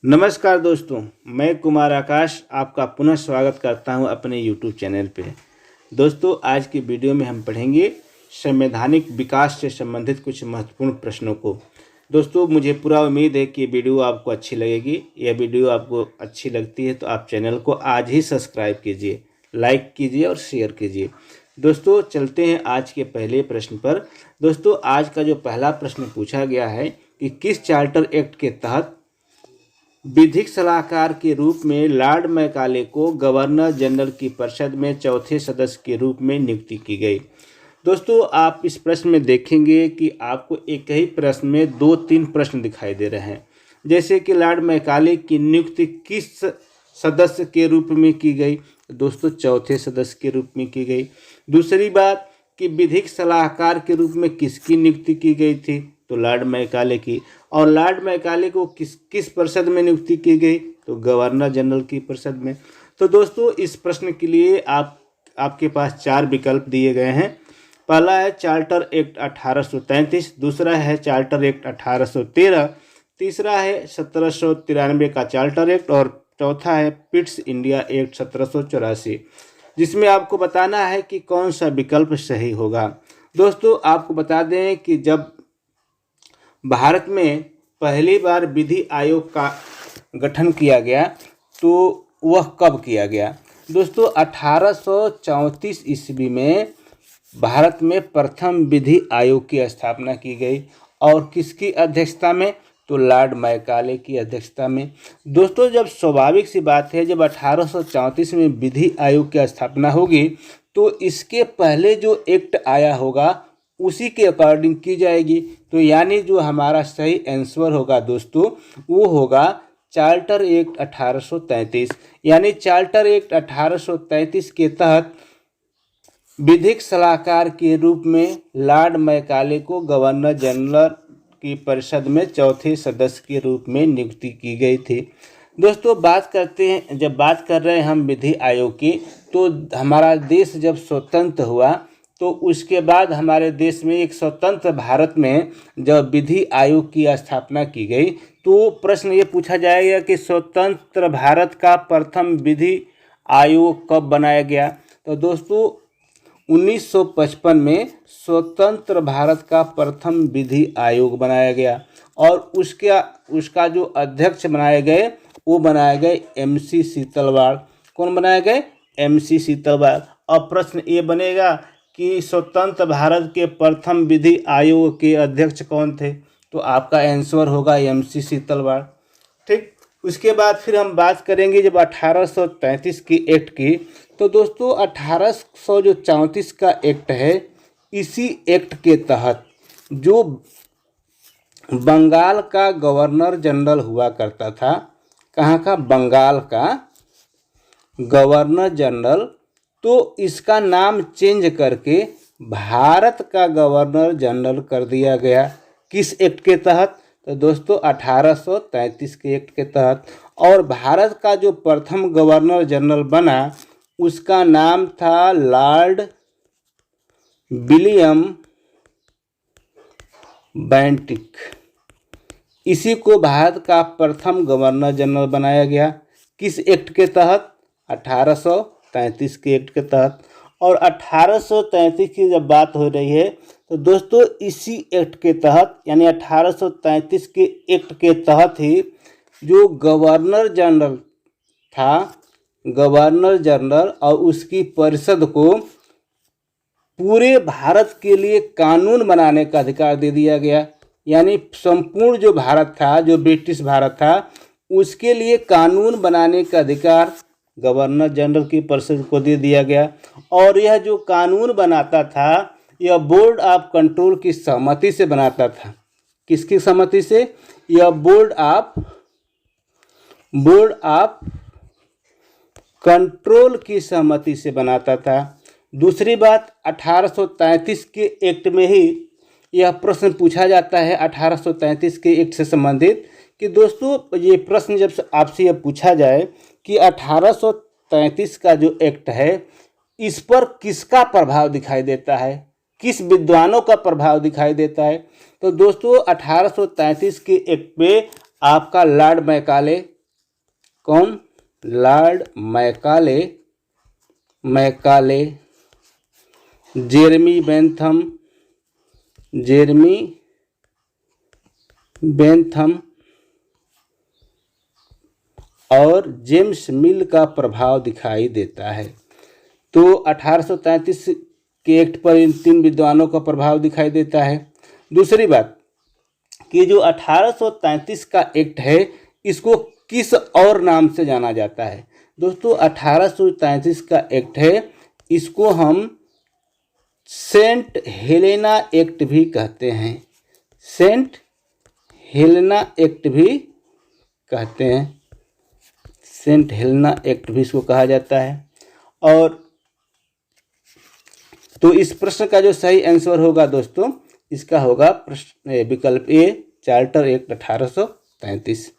नमस्कार दोस्तों, मैं कुमार आकाश आपका पुनः स्वागत करता हूं अपने YouTube चैनल पे। दोस्तों, आज की वीडियो में हम पढ़ेंगे संवैधानिक विकास से संबंधित कुछ महत्वपूर्ण प्रश्नों को। दोस्तों, मुझे पूरा उम्मीद है कि ये वीडियो आपको अच्छी लगेगी। यह वीडियो आपको अच्छी लगती है तो आप चैनल को आज ही सब्सक्राइब कीजिए, लाइक कीजिए और शेयर कीजिए। दोस्तों, चलते हैं आज के पहले प्रश्न पर। दोस्तों, आज का जो पहला प्रश्न पूछा गया है कि किस चार्टर एक्ट के तहत विधिक सलाहकार के रूप में लॉर्ड मैकाले को गवर्नर जनरल की परिषद में चौथे सदस्य के रूप में नियुक्ति की गई। दोस्तों, आप इस प्रश्न में देखेंगे कि आपको एक ही प्रश्न में 2-3 प्रश्न दिखाई दे रहे हैं। जैसे कि लॉर्ड मैकाले की नियुक्ति किस सदस्य के रूप में की गई? दोस्तों, चौथे सदस्य के रूप में की गई। दूसरी बात कि विधिक सलाहकार के रूप में किसकी नियुक्ति की गई थी? तो लॉर्ड मैकाले की। और लॉर्ड मैकाले को किस परिषद में नियुक्ति की गई? तो गवर्नर जनरल की परिषद में। तो दोस्तों, इस प्रश्न के लिए आपके पास 4 विकल्प दिए गए हैं। पहला है चार्टर एक्ट 1833, दूसरा है चार्टर एक्ट 1813, तीसरा है 1793 का चार्टर एक्ट और चौथा है पिट्स इंडिया एक्ट 1784, जिसमें आपको बताना है कि कौन सा विकल्प सही होगा। दोस्तों, आपको बता दें कि जब भारत में पहली बार विधि आयोग का गठन किया गया तो वह कब किया गया? दोस्तों, 1834 ईस्वी में भारत में प्रथम विधि आयोग की स्थापना की गई। और किसकी अध्यक्षता में? तो लॉर्ड मैकाले की अध्यक्षता में। दोस्तों, जब स्वाभाविक सी बात है, जब 1834 में विधि आयोग की स्थापना होगी तो इसके पहले जो एक्ट आया होगा उसी के अकॉर्डिंग की जाएगी। तो यानी जो हमारा सही आंसर होगा दोस्तों, वो होगा चार्टर एक्ट 1833। यानी चार्टर एक्ट 1833 के तहत विधिक सलाहकार के रूप में लॉर्ड मैकाले को गवर्नर जनरल की परिषद में चौथे सदस्य के रूप में नियुक्ति की गई थी। दोस्तों, जब बात कर रहे हैं हम विधि आयोग की, तो हमारा देश जब स्वतंत्र हुआ तो उसके बाद हमारे देश में एक स्वतंत्र भारत में जब विधि आयोग की स्थापना की गई तो प्रश्न ये पूछा जाएगा कि स्वतंत्र भारत का प्रथम विधि आयोग कब बनाया गया? तो दोस्तों, 1955 में स्वतंत्र भारत का प्रथम विधि आयोग बनाया गया और उसका जो अध्यक्ष बनाए गए वो बनाए गए MC शीतलवाड़। कौन बनाए गए? MC शीतलवाड़। अब प्रश्न ये बनेगा कि स्वतंत्र भारत के प्रथम विधि आयोग के अध्यक्ष कौन थे? तो आपका आंसर होगा MC शीतलवाड़। ठीक, उसके बाद फिर हम बात करेंगे जब 1833 की एक्ट की। तो दोस्तों, 1834 का एक्ट है, इसी एक्ट के तहत जो बंगाल का गवर्नर जनरल हुआ करता था, कहाँ का? बंगाल का गवर्नर जनरल, तो इसका नाम चेंज करके भारत का गवर्नर जनरल कर दिया गया। किस एक्ट के तहत? तो दोस्तों, 1833 के एक्ट के तहत। और भारत का जो प्रथम गवर्नर जनरल बना उसका नाम था लॉर्ड विलियम बेंटिक। इसी को भारत का प्रथम गवर्नर जनरल बनाया गया। किस एक्ट के तहत? 1833 के एक्ट के तहत। और 1833 की जब बात हो रही है तो दोस्तों, इसी एक्ट के तहत यानी 1833 के एक्ट के तहत ही जो गवर्नर जनरल था, गवर्नर जनरल और उसकी परिषद को पूरे भारत के लिए कानून बनाने का अधिकार दे दिया गया। यानी संपूर्ण जो भारत था, जो ब्रिटिश भारत था, उसके लिए कानून बनाने का अधिकार गवर्नर जनरल की परिषद को दे दिया गया। और यह जो कानून बनाता था यह बोर्ड ऑफ कंट्रोल की सहमति से बनाता था। किसकी सहमति से? यह बोर्ड ऑफ कंट्रोल की सहमति से बनाता था। दूसरी बात, 1833 के एक्ट में ही यह प्रश्न पूछा जाता है 1833 के एक्ट से संबंधित कि दोस्तों, ये प्रश्न जब आपसे यह पूछा जाए कि 1833 का जो एक्ट है इस पर किसका प्रभाव दिखाई देता है, किस विद्वानों का प्रभाव दिखाई देता है? तो दोस्तों, 1833 के एक्ट पे आपका लॉर्ड मैकाले कौन? लॉर्ड मैकाले, जेरेमी बेंथम और जेम्स मिल का प्रभाव दिखाई देता है। तो 1833 के एक्ट पर इन तीन विद्वानों का प्रभाव दिखाई देता है। दूसरी बात कि जो 1833 का एक्ट है इसको किस और नाम से जाना जाता है? दोस्तों 1833 का एक्ट है, इसको हम सेंट हेलेना एक्ट भी कहते हैं। सेंट हेलेना एक्ट भी कहते हैं, सेंट हेलेना एक्ट भी इसको कहा जाता है। और तो इस प्रश्न का जो सही आंसर होगा दोस्तों, इसका होगा प्रश्न विकल्प ए, चार्टर एक्ट 1833।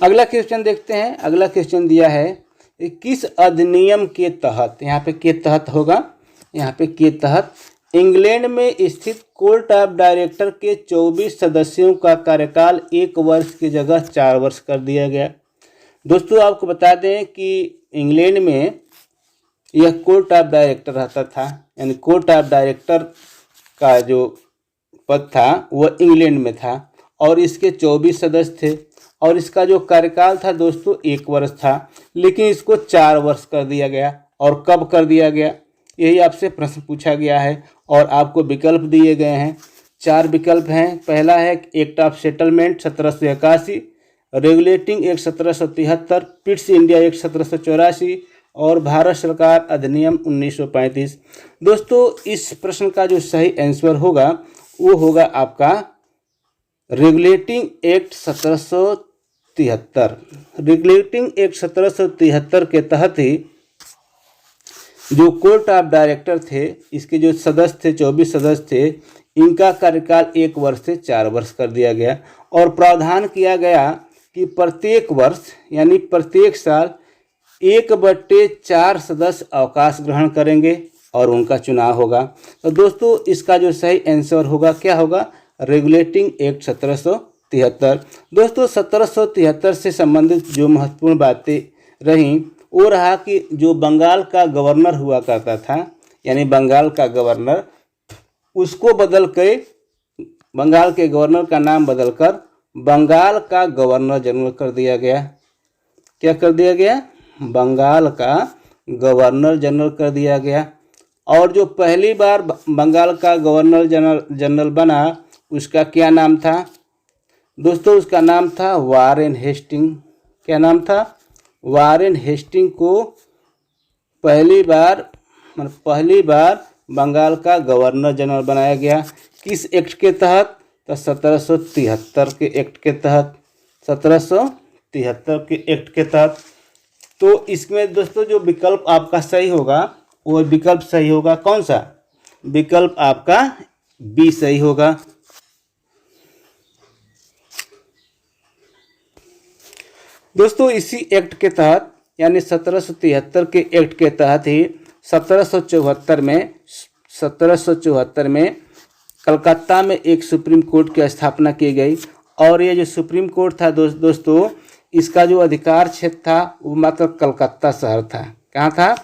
अगला क्वेश्चन देखते हैं। अगला क्वेश्चन दिया है किस अधिनियम के तहत, यहाँ पे के तहत होगा, यहाँ पे के तहत इंग्लैंड में स्थित कोर्ट ऑफ डायरेक्टर के 24 सदस्यों का कार्यकाल 1 वर्ष की जगह 4 वर्ष कर दिया गया। दोस्तों आपको बता दें कि इंग्लैंड में यह कोर्ट ऑफ डायरेक्टर रहता था, यानी कोर्ट ऑफ डायरेक्टर का जो पद था वह इंग्लैंड में था और इसके 24 सदस्य थे और इसका जो कार्यकाल था दोस्तों 1 वर्ष था, लेकिन इसको 4 वर्ष कर दिया गया। और कब कर दिया गया, यही आपसे प्रश्न पूछा गया है और आपको विकल्प दिए गए हैं। 4 विकल्प हैं। पहला है act of settlement 1781, regulating act 1773, Pitt's India act 1784 और भारत सरकार अधिनियम 1935। दोस्तों इस प्रश्न का जो सही आंसर होगा वो होगा आपका रेगुलेटिंग एक्ट 1773। रेगुलेटिंग एक्ट 1773 के तहत ही जो कोर्ट ऑफ डायरेक्टर थे, इसके जो सदस्य थे 24 सदस्य थे, इनका कार्यकाल 1 वर्ष से 4 वर्ष कर दिया गया और प्रावधान किया गया कि प्रत्येक वर्ष यानी प्रत्येक साल 1/4 सदस्य अवकाश ग्रहण करेंगे और उनका चुनाव होगा। तो दोस्तों इसका जो सही आंसर होगा क्या होगा? Regulating act 1773। दोस्तों 1773 से संबंधित जो महत्वपूर्ण बातें रहीं वो रहा कि जो बंगाल का गवर्नर हुआ करता था, यानी बंगाल का गवर्नर, उसको बदल के बंगाल के गवर्नर का नाम बदलकर बंगाल का गवर्नर जनरल कर दिया गया। क्या कर दिया गया? बंगाल का गवर्नर जनरल कर दिया गया। और जो पहली बार बंगाल का गवर्नर जनरल बना उसका क्या नाम था? दोस्तों उसका नाम था वारेन हेस्टिंग। क्या नाम था? वारेन हेस्टिंग को पहली बार बंगाल का गवर्नर जनरल बनाया गया। किस एक्ट के तहत? तो 1773 के एक्ट के तहत, 1773 के एक्ट के तहत। तो इसमें दोस्तों जो विकल्प आपका सही होगा वो विकल्प सही होगा कौन सा? विकल्प आपका बी सही होगा। दोस्तों इसी एक्ट के तहत यानी 1773 के एक्ट के तहत ही 1774 में कलकत्ता में एक सुप्रीम कोर्ट की स्थापना की गई। और ये जो सुप्रीम कोर्ट था दोस्तों इसका जो अधिकार क्षेत्र था वो मात्र कलकत्ता शहर था। कहाँ था?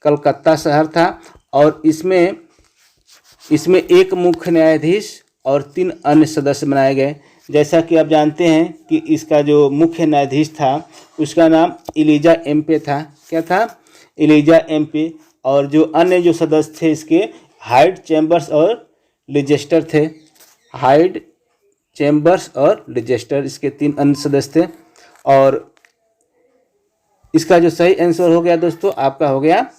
कलकत्ता शहर था। और इसमें एक मुख्य न्यायाधीश और 3 अन्य सदस्य बनाए गए। जैसा कि आप जानते हैं कि इसका जो मुख्य न्यायाधीश था उसका नाम इलीजा एम्पे था। क्या था? इलीजा एम्पे। और जो अन्य जो सदस्य थे इसके हाइड, चैम्बर्स और लिजेस्टर थे। हाइड, चैम्बर्स और लिजेस्टर इसके 3 अन्य सदस्य थे। और इसका जो सही आंसर हो गया दोस्तों आपका हो गया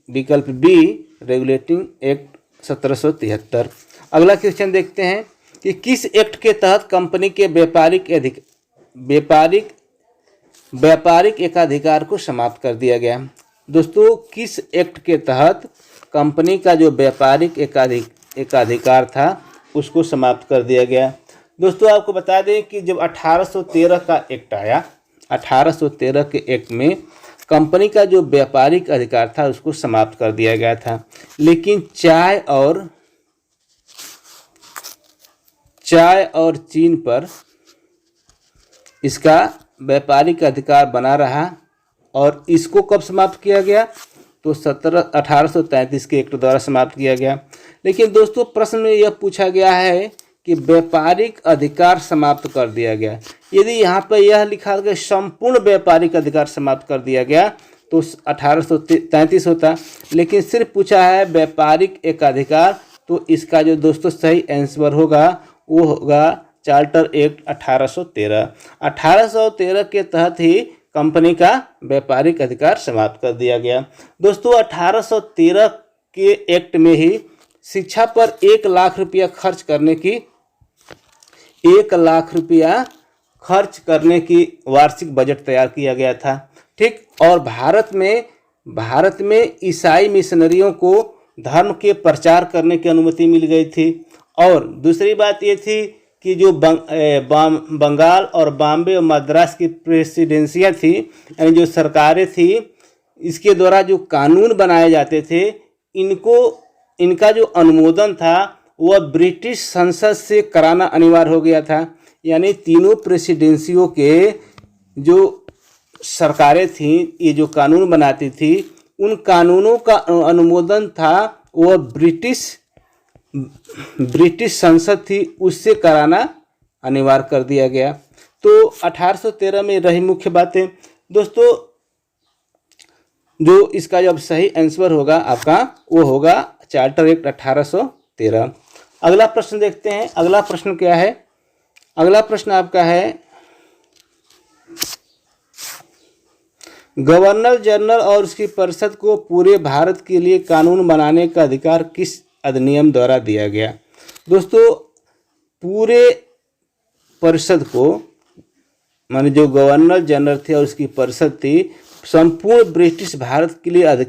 विकल्प बी, रेगुलेटिंग एक्ट 1773। अगला क्वेश्चन देखते हैं कि किस एक्ट के तहत कंपनी के व्यापारिक एकाधिकार को समाप्त कर दिया गया? दोस्तों किस एक्ट के तहत कंपनी का जो व्यापारिक एकाधिकार था उसको समाप्त कर दिया गया? दोस्तों आपको बता दें कि जब 1813 का एक्ट आया, 1813 के एक्ट में कंपनी का जो व्यापारिक अधिकार था उसको समाप्त कर दिया गया था। लेकिन चाय और चीन पर इसका व्यापारिक अधिकार बना रहा और इसको कब समाप्त किया गया? तो 1833 के एक्ट द्वारा समाप्त किया गया। लेकिन दोस्तों प्रश्न में यह पूछा गया है कि व्यापारिक अधिकार समाप्त कर दिया गया। यदि यहाँ पर यह लिखा गया संपूर्ण व्यापारिक अधिकार समाप्त कर दिया गया तो 1833 होता, लेकिन सिर्फ पूछा है व्यापारिक एकाधिकार, तो इसका जो दोस्तों सही आंसर होगा वो होगा चार्टर एक्ट 1813। 1813 के तहत ही कंपनी का व्यापारिक अधिकार समाप्त कर दिया गया। दोस्तों 1813 के एक्ट में ही शिक्षा पर 1 लाख रुपया खर्च करने की 1 लाख रुपया खर्च करने की वार्षिक बजट तैयार किया गया था। ठीक, और भारत में ईसाई मिशनरियों को धर्म के प्रचार करने की अनुमति मिल गई थी। और दूसरी बात ये थी कि जो बंगाल और बॉम्बे और मद्रास की प्रेसिडेंसियाँ थी, यानी जो सरकारें थी, इसके द्वारा जो कानून बनाए जाते थे इनका जो अनुमोदन था वह ब्रिटिश संसद से कराना अनिवार्य हो गया था। यानी तीनों प्रेसिडेंसियों के जो सरकारें थीं, ये जो कानून बनाती थी, उन कानूनों का अनुमोदन था वह ब्रिटिश संसद थी, उससे कराना अनिवार्य कर दिया गया। तो 1813 में रही मुख्य बातें। दोस्तों जो इसका जब सही आंसर होगा आपका वो होगा चार्टर एक्ट 1813। अगला प्रश्न देखते हैं। अगला प्रश्न क्या है? अगला प्रश्न आपका है गवर्नर जनरल और उसकी परिषद को पूरे भारत के लिए कानून बनाने का अधिकार किस अधिनियम द्वारा दिया गया? दोस्तों पूरे परिषद को, माने जो गवर्नर जनरल थे और उसकी परिषद थी, संपूर्ण ब्रिटिश भारत के लिए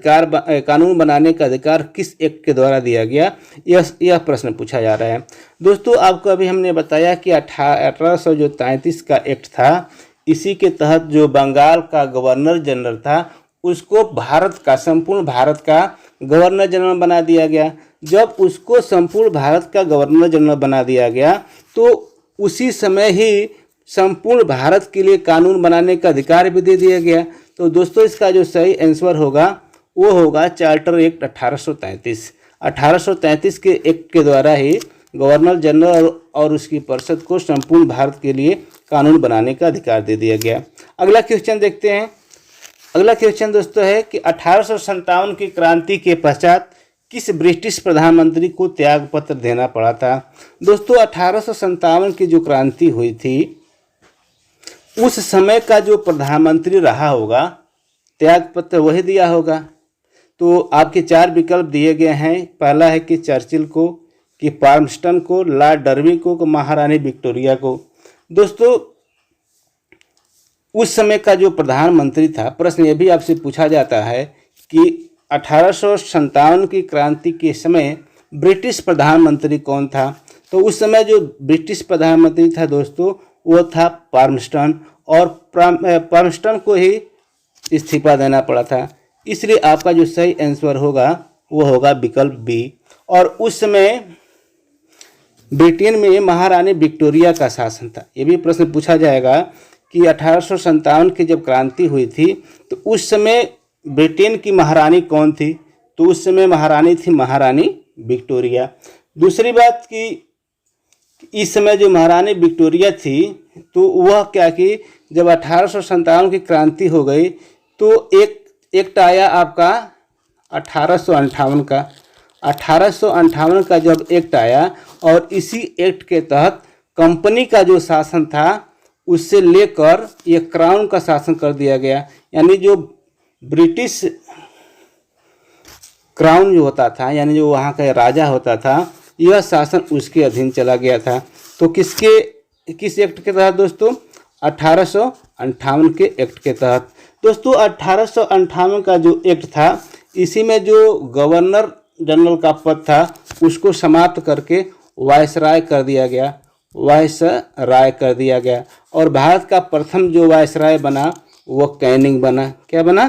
कानून बनाने का अधिकार किस एक्ट के द्वारा दिया गया? यह प्रश्न पूछा जा रहा है। दोस्तों आपको अभी हमने बताया कि 1833 का एक्ट था, इसी के तहत जो बंगाल का गवर्नर जनरल था उसको संपूर्ण भारत का गवर्नर जनरल बना दिया गया। जब उसको संपूर्ण भारत का गवर्नर जनरल बना दिया गया तो उसी समय ही संपूर्ण भारत के लिए कानून बनाने का अधिकार भी दे दिया गया। तो दोस्तों इसका जो सही आंसर होगा वो होगा चार्टर एक्ट 1833। 1833 के एक्ट के द्वारा ही गवर्नर जनरल और उसकी परिषद को संपूर्ण भारत के लिए कानून बनाने का अधिकार दे दिया गया। अगला क्वेश्चन देखते हैं। अगला क्वेश्चन दोस्तों है कि 1857 की क्रांति के पश्चात किस ब्रिटिश प्रधानमंत्री को त्याग पत्र देना पड़ा था? दोस्तों 1857 की जो क्रांति हुई थी उस समय का जो प्रधानमंत्री रहा होगा त्याग पत्र वही दिया होगा। तो आपके 4 विकल्प दिए गए हैं। पहला है कि चर्चिल को, कि पाल्मस्टन को, लॉर्ड डर्बी को, महारानी विक्टोरिया को। दोस्तों उस समय का जो प्रधानमंत्री था, प्रश्न ये भी आपसे पूछा जाता है कि 1857 की क्रांति के समय ब्रिटिश प्रधानमंत्री कौन था? तो उस समय जो ब्रिटिश प्रधानमंत्री था दोस्तों वो था पाल्मस्टन, और पाल्मस्टन को ही इस्तीफा देना पड़ा था। इसलिए आपका जो सही आंसर होगा वो होगा विकल्प बी। और उस समय ब्रिटेन में महारानी विक्टोरिया का शासन था। ये भी प्रश्न पूछा जाएगा कि 1857 की जब क्रांति हुई थी तो उस समय ब्रिटेन की महारानी कौन थी? तो उस समय महारानी थी महारानी विक्टोरिया। दूसरी बात कि इस समय जो महारानी विक्टोरिया थी तो वह क्या कि जब 1857 की क्रांति हो गई तो एक्ट आया आपका 1858 का। 1858 का जब एक्ट आया और इसी एक्ट के तहत कंपनी का जो शासन था उससे लेकर ये क्राउन का शासन कर दिया गया। यानी जो ब्रिटिश क्राउन जो होता था, यानी जो वहाँ का राजा होता था, यह शासन उसके अधीन चला गया था। तो किस एक्ट के तहत दोस्तों? 1858 के एक्ट के तहत। दोस्तों 1858 का जो एक्ट था इसी में जो गवर्नर जनरल का पद था उसको समाप्त करके वायसराय कर दिया गया। वायसराय कर दिया गया और भारत का प्रथम जो वायसराय बना वो कैनिंग बना। क्या बना?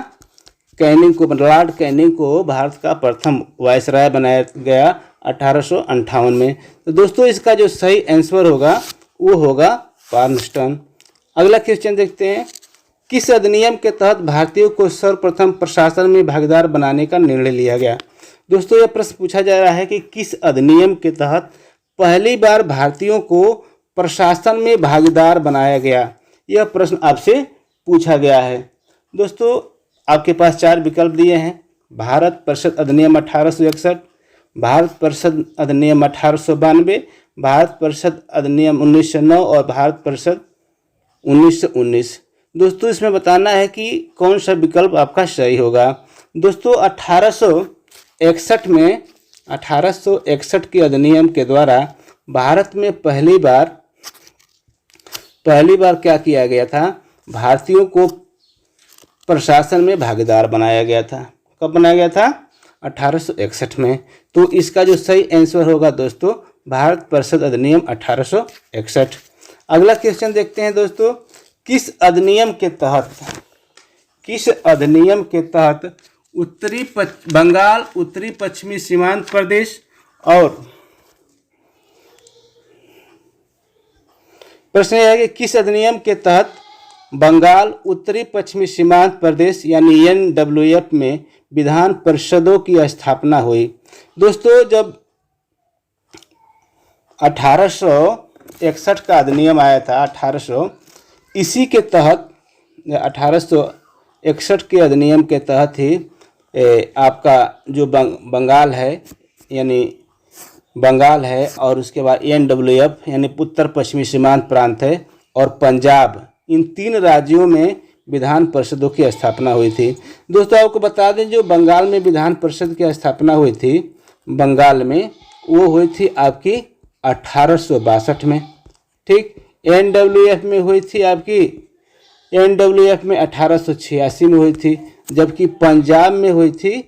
कैनिंग को, लॉर्ड कैनिंग को भारत का प्रथम वायसराय बनाया गया 1858 में। तो दोस्तों इसका जो सही आंसर होगा वो होगा पाल्मस्टन। अगला क्वेश्चन देखते हैं। किस अधिनियम के तहत भारतीयों को सर्वप्रथम प्रशासन में भागीदार बनाने का निर्णय लिया गया। दोस्तों यह प्रश्न पूछा जा रहा है कि किस अधिनियम के तहत पहली बार भारतीयों को प्रशासन में भागीदार बनाया गया। यह प्रश्न आपसे पूछा गया है। दोस्तों आपके पास 4 विकल्प दिए हैं। भारत परिषद अधिनियम 1861, भारत परिषद अधिनियम 1892, भारत परिषद अधिनियम 1909 और भारत परिषद 1919। दोस्तों इसमें बताना है कि कौन सा विकल्प आपका सही होगा। दोस्तों 1861 के अधिनियम के द्वारा भारत में पहली बार क्या किया गया था, भारतीयों को प्रशासन में भागीदार बनाया गया था। कब बनाया गया था? 1861 में। तो इसका जो सही आंसर होगा दोस्तों भारत परिषद अधिनियम 1861। अगला क्वेश्चन देखते हैं दोस्तों, किस अधिनियम के तहत बंगाल, उत्तरी पश्चिमी सीमांत प्रदेश और प्रश्न यह है कि किस अधिनियम के तहत बंगाल, उत्तरी पश्चिमी सीमांत प्रदेश यानी NWF में विधान परिषदों की स्थापना हुई। दोस्तों जब 1861 का अधिनियम आया था, 1861 के अधिनियम के तहत ही आपका जो बंगाल है और उसके बाद NWF यानी उत्तर पश्चिमी सीमांत प्रांत है और पंजाब, इन 3 राज्यों में विधान परिषदों की स्थापना हुई थी। दोस्तों आपको बता दें जो बंगाल में विधान परिषद की स्थापना हुई थी, बंगाल में वो हुई थी आपकी 1862 में। ठीक, NWF में हुई थी आपकी, NWF में 1886 में हुई थी, जबकि पंजाब में हुई थी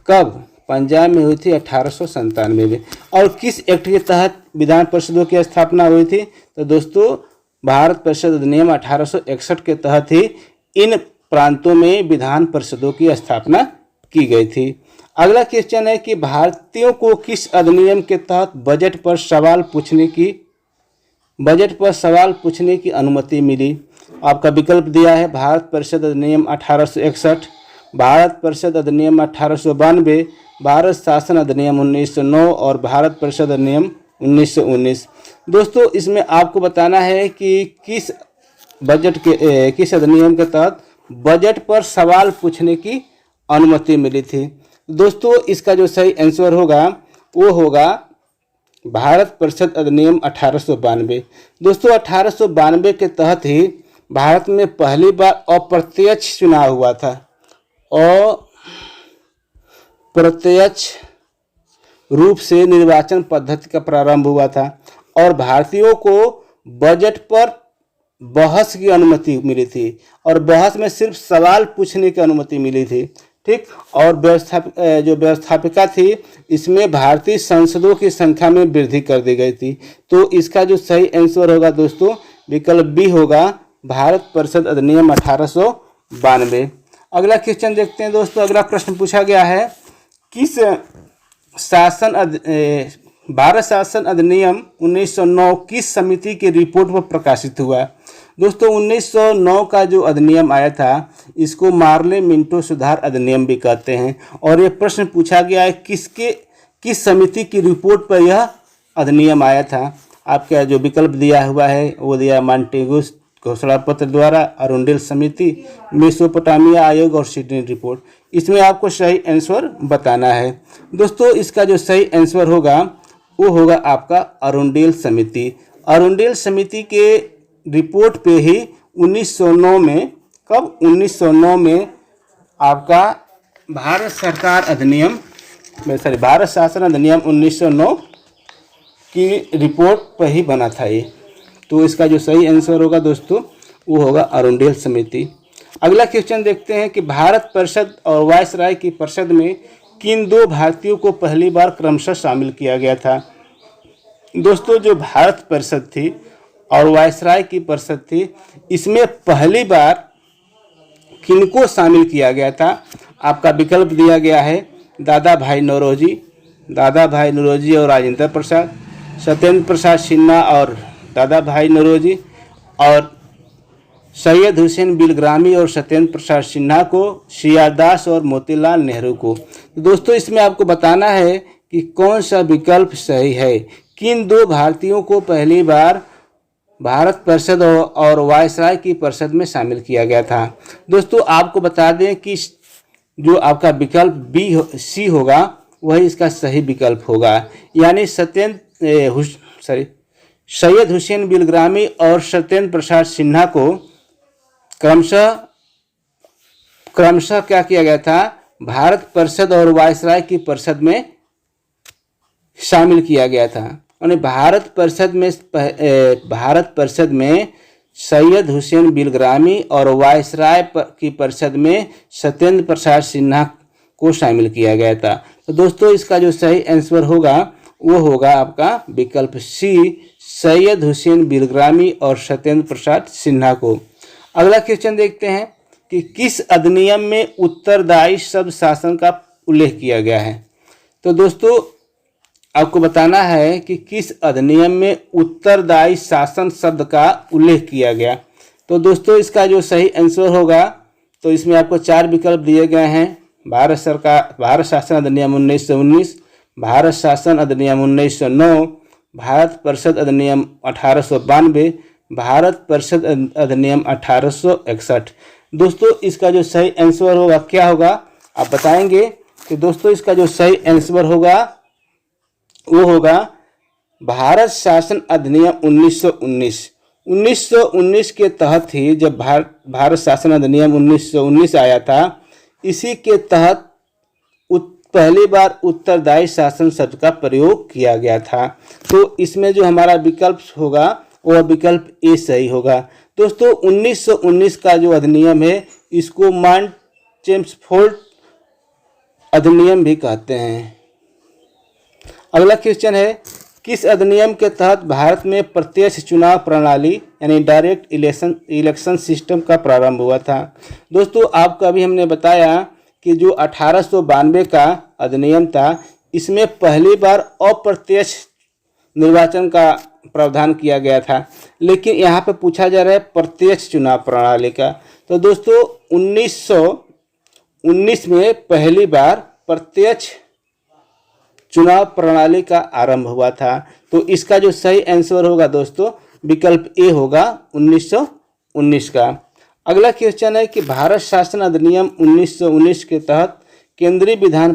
कब? पंजाब में हुई थी 1897 में। और किस एक्ट के तहत विधान परिषदों की स्थापना हुई थी? तो दोस्तों भारत परिषद अधिनियम 1861 के तहत ही इन प्रांतों में विधान परिषदों की स्थापना की गई थी। अगला क्वेश्चन है कि भारतीयों को किस अधिनियम के तहत बजट पर सवाल पूछने की अनुमति मिली। आपका विकल्प दिया है भारत परिषद अधिनियम 1861, भारत परिषद अधिनियम 1892, भारत शासन अधिनियम 1909 और भारत परिषद अधिनियम 1919। दोस्तों इसमें आपको बताना है कि किस अधिनियम के तहत बजट पर सवाल पूछने की अनुमति मिली थी। दोस्तों इसका जो सही आंसर होगा वो होगा भारत परिषद अधिनियम 1892। दोस्तों 1892 के तहत ही भारत में पहली बार अप्रत्यक्ष चुनाव हुआ था। अप्रत्यक्ष रूप से निर्वाचन पद्धति का प्रारंभ हुआ था और भारतीयों को बजट पर बहस की अनुमति मिली थी और बहस में सिर्फ सवाल पूछने की अनुमति मिली थी। ठीक, और व्यवस्थापिका थी, इसमें भारतीय सांसदों की संख्या में वृद्धि कर दी गई थी। तो इसका जो सही आंसर होगा दोस्तों विकल्प बी होगा भारत परिषद अधिनियम 1892। अगला क्वेश्चन देखते हैं दोस्तों। अगला प्रश्न पूछा गया है किस भारत शासन अधिनियम 1909 किस समिति की रिपोर्ट पर प्रकाशित हुआ। दोस्तों 1909 का जो अधिनियम आया था इसको मार्ले मिंटो सुधार अधिनियम भी कहते हैं और ये प्रश्न पूछा गया है किस समिति की रिपोर्ट पर यह अधिनियम आया था। आपका जो विकल्प दिया हुआ है वो दिया मॉन्टेगू घोषणा पत्र द्वारा, अरुंडेल समिति, मेसोपोटामिया आयोग और सिडनी रिपोर्ट। इसमें आपको सही आंसर बताना है। दोस्तों इसका जो सही आंसर होगा वो होगा आपका अरुंडेल समिति। अरुंडेल समिति के रिपोर्ट पे ही 1909 में भारत शासन अधिनियम 1909 की रिपोर्ट पर ही बना था ये। तो इसका जो सही आंसर होगा दोस्तों वो होगा अरुंडेल समिति। अगला क्वेश्चन देखते हैं कि भारत परिषद और वायसराय की परिषद में किन 2 भारतीयों को पहली बार क्रमशः शामिल किया गया था। दोस्तों जो भारत परिषद थी और वायसराय की परिषद थी इसमें पहली बार किनको शामिल किया गया था। आपका विकल्प दिया गया है दादा भाई नौरोजी और राजेंद्र प्रसाद, सत्येंद्र प्रसाद सिन्हा और दादा भाई नौरोजी और सैयद हुसैन बिलग्रामी और सत्येंद्र प्रसाद सिन्हा को, सी.आर. दास और मोतीलाल नेहरू को। तो दोस्तों इसमें आपको बताना है कि कौन सा विकल्प सही है। किन दो भारतीयों को पहली बार भारत परिषद और वायसराय की परिषद में शामिल किया गया था। दोस्तों आपको बता दें कि जो आपका विकल्प सी होगा वही इसका सही विकल्प होगा, यानी सैयद हुसैन बिलग्रामी और सत्येंद्र प्रसाद सिन्हा को क्रमशः क्या किया गया था, भारत परिषद और वायसराय की परिषद में शामिल किया गया था। यानी भारत परिषद में सैयद हुसैन बिलग्रामी और वायसराय की परिषद में सत्येंद्र प्रसाद सिन्हा को शामिल किया गया था। तो दोस्तों इसका जो सही आंसर होगा वो होगा आपका विकल्प सी, सैयद हुसैन बिलग्रामी और सत्येंद्र प्रसाद सिन्हा को। अगला क्वेश्चन देखते हैं कि किस अधिनियम में उत्तरदायी शब्द शासन का उल्लेख किया गया है। तो दोस्तों आपको बताना है कि किस अधिनियम में उत्तरदायी शासन शब्द का उल्लेख किया गया। तो दोस्तों इसका जो सही आंसर होगा, तो इसमें आपको 4 विकल्प दिए गए हैं। भारत शासन अधिनियम 1919, भारत शासन अधिनियम 1909, भारत परिषद अधिनियम 1892, भारत परिषद अधिनियम 1861। दोस्तों इसका जो सही आंसर होगा क्या होगा आप बताएंगे। कि दोस्तों इसका जो सही आंसर होगा वो होगा भारत शासन अधिनियम 1919। 1919 के तहत ही जब भारत शासन अधिनियम 1919 आया था, इसी के तहत पहली बार उत्तरदायी शासन शब्द का प्रयोग किया गया था। तो इसमें जो हमारा विकल्प होगा वह विकल्प ए सही होगा। दोस्तों 1919 का जो अधिनियम है इसको मान चेम्सफोर्ड अधिनियम भी कहते हैं। अगला क्वेश्चन है किस अधिनियम के तहत भारत में प्रत्यक्ष चुनाव प्रणाली यानी डायरेक्ट इलेक्शन सिस्टम का प्रारंभ हुआ था। दोस्तों आपको अभी हमने बताया कि जो 1892 का अधिनियम था इसमें पहली बार अप्रत्यक्ष निर्वाचन का प्रावधान किया गया था, लेकिन यहाँ पे पूछा जा रहा है प्रत्यक्ष चुनाव प्रणाली का। तो दोस्तों 1919 में पहली बार प्रत्यक्ष चुनाव प्रणाली का आरंभ हुआ था। तो इसका जो सही आंसर होगा दोस्तों विकल्प ए होगा 1919 का। अगला क्वेश्चन है कि भारत शासन अधिनियम 1919 के तहत केंद्रीय विधान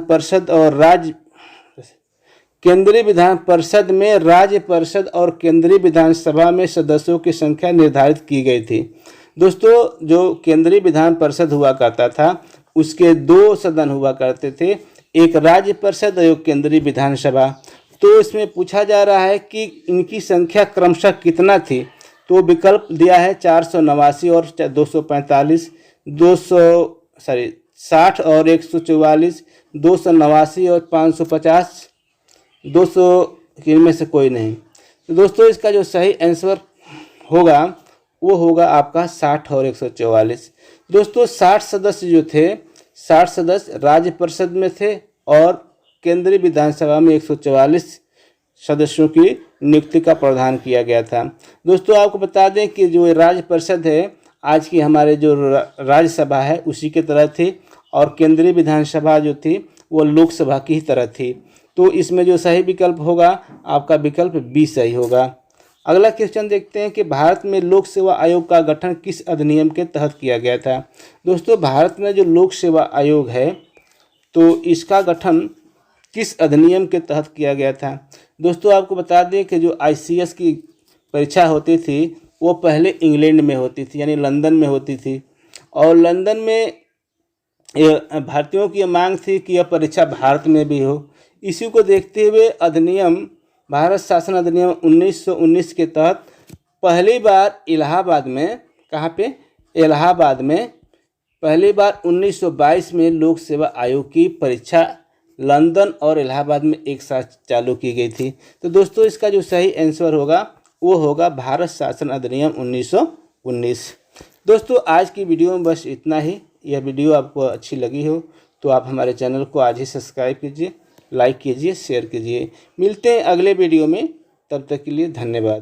परिषद में राज्य परिषद और केंद्रीय विधानसभा में सदस्यों की संख्या निर्धारित की गई थी। दोस्तों जो केंद्रीय विधान परिषद हुआ करता था उसके 2 सदन हुआ करते थे, एक राज्य परिषद और एक केंद्रीय विधानसभा। तो इसमें पूछा जा रहा है कि इनकी संख्या क्रमशः कितना थी। तो विकल्प दिया है 489 और 245, 60 और 144, 289 और 550, 200 इनमें से कोई नहीं। तो दोस्तों इसका जो सही आंसर होगा वो होगा आपका 60 और 144। दोस्तों 60 सदस्य जो थे, 60 सदस्य राज्य परिषद में थे और केंद्रीय विधानसभा में 144 सदस्यों की नियुक्ति का प्रावधान किया गया था। दोस्तों आपको बता दें कि जो राज्य परिषद है आज की हमारे जो राज्यसभा है उसी की तरह थी और केंद्रीय विधानसभा जो थी वो लोकसभा की ही तरह थी। तो इसमें जो सही विकल्प होगा आपका विकल्प बी सही होगा। अगला क्वेश्चन देखते हैं कि भारत में लोक सेवा आयोग का गठन किस अधिनियम के तहत किया गया था। दोस्तों भारत में जो लोक सेवा आयोग है तो इसका गठन किस अधिनियम के तहत किया गया था। दोस्तों आपको बता दें कि जो ICS की परीक्षा होती थी वो पहले इंग्लैंड में होती थी यानी लंदन में होती थी और लंदन में भारतीयों की मांग थी कि यह परीक्षा भारत में भी हो। इसी को देखते हुए अधिनियम भारत शासन अधिनियम 1919 के तहत पहली बार इलाहाबाद में, कहाँ पे, इलाहाबाद में पहली बार 1922 में लोक सेवा आयोग की परीक्षा लंदन और इलाहाबाद में एक साथ चालू की गई थी। तो दोस्तों इसका जो सही आंसर होगा वो होगा भारत शासन अधिनियम 1919। दोस्तों आज की वीडियो में बस इतना ही। यह वीडियो आपको अच्छी लगी हो तो आप हमारे चैनल को आज ही सब्सक्राइब कीजिए, लाइक कीजिए, शेयर कीजिए। मिलते हैं अगले वीडियो में, तब तक के लिए धन्यवाद।